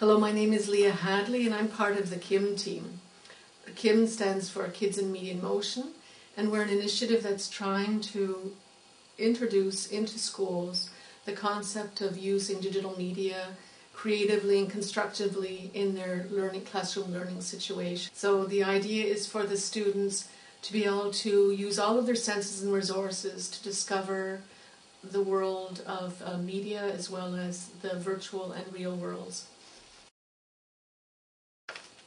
Hello, my name is Leah Hadley and I'm part of the KiMM team. KiMM stands for Kids in Media in Motion, and we're an initiative that's trying to introduce into schools the concept of using digital media creatively and constructively in their classroom learning situation. So the idea is for the students to be able to use all of their senses and resources to discover the world of media as well as the virtual and real worlds.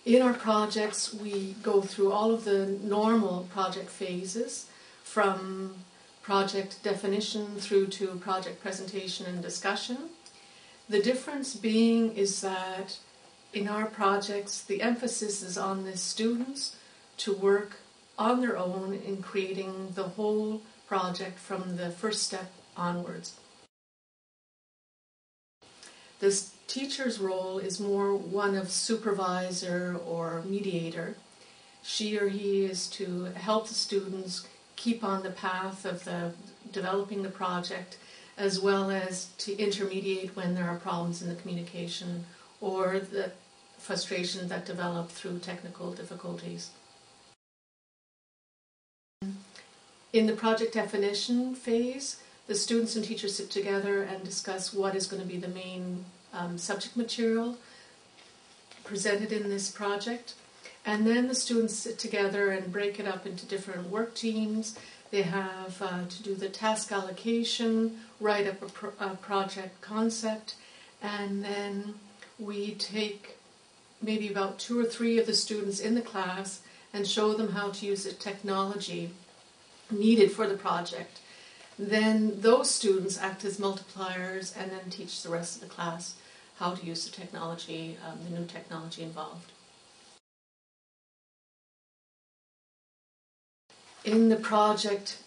In our projects, we go through all of the normal project phases, from project definition through to project presentation and discussion. The difference being is that in our projects, the emphasis is on the students to work on their own in creating the whole project from the first step onwards. This teacher's role is more one of supervisor or mediator. She or he is to help the students keep on the path of developing the project, as well as to intermediate when there are problems in the communication or the frustration that develop through technical difficulties. In the project definition phase, the students and teachers sit together and discuss what is going to be the main subject material presented in this project. And then the students sit together and break it up into different work teams. They have to do the task allocation, write up a project concept, and then we take maybe about 2 or 3 of the students in the class and show them how to use the technology needed for the project. Then those students act as multipliers and then teach the rest of the class how to use the technology, the new technology involved. In the project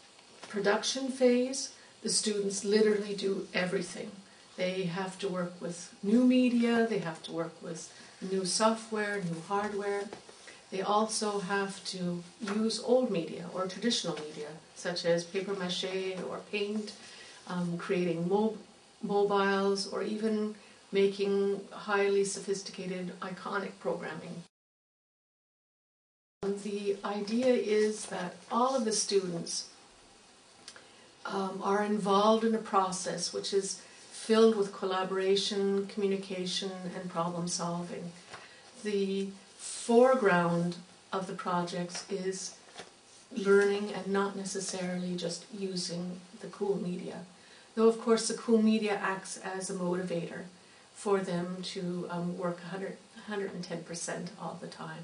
production phase, the students literally do everything. They have to work with new media, they have to work with new software, new hardware. They also have to use old media or traditional media, such as paper mache or paint, creating mobiles, or even making highly sophisticated iconic programming. The idea is that all of the students are involved in a process which is filled with collaboration, communication, and problem solving. The foreground of the projects is learning and not necessarily just using the cool media. Though of course the cool media acts as a motivator for them to work 110% all the time.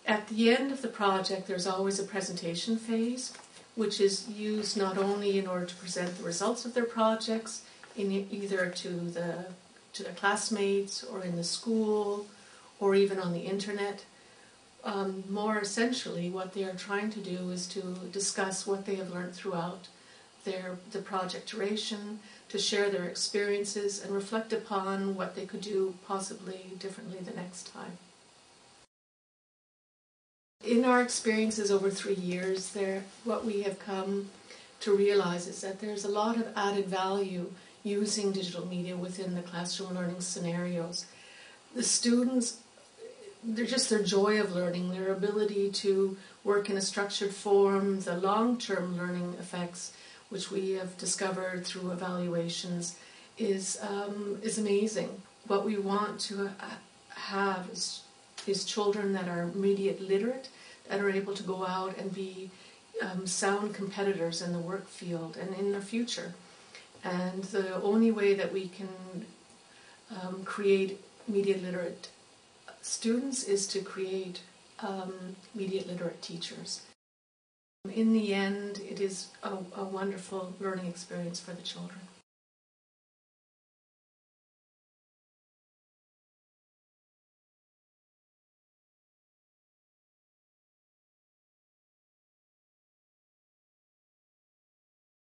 At the end of the project, there's always a presentation phase, which is used not only in order to present the results of their projects, either to the classmates or in the school or even on the internet. More essentially, what they are trying to do is to discuss what they have learned throughout the project duration, to share their experiences and reflect upon what they could do possibly differently the next time. In our experiences over 3 years, what we have come to realize is that there's a lot of added value using digital media within the classroom learning scenarios. The students, their joy of learning, their ability to work in a structured form, the long-term learning effects, which we have discovered through evaluations, is amazing. What we want to have is children that are media literate, that are able to go out and be sound competitors in the work field and in the future. And the only way that we can create media literate students is to create media literate teachers. In the end, it is a wonderful learning experience for the children.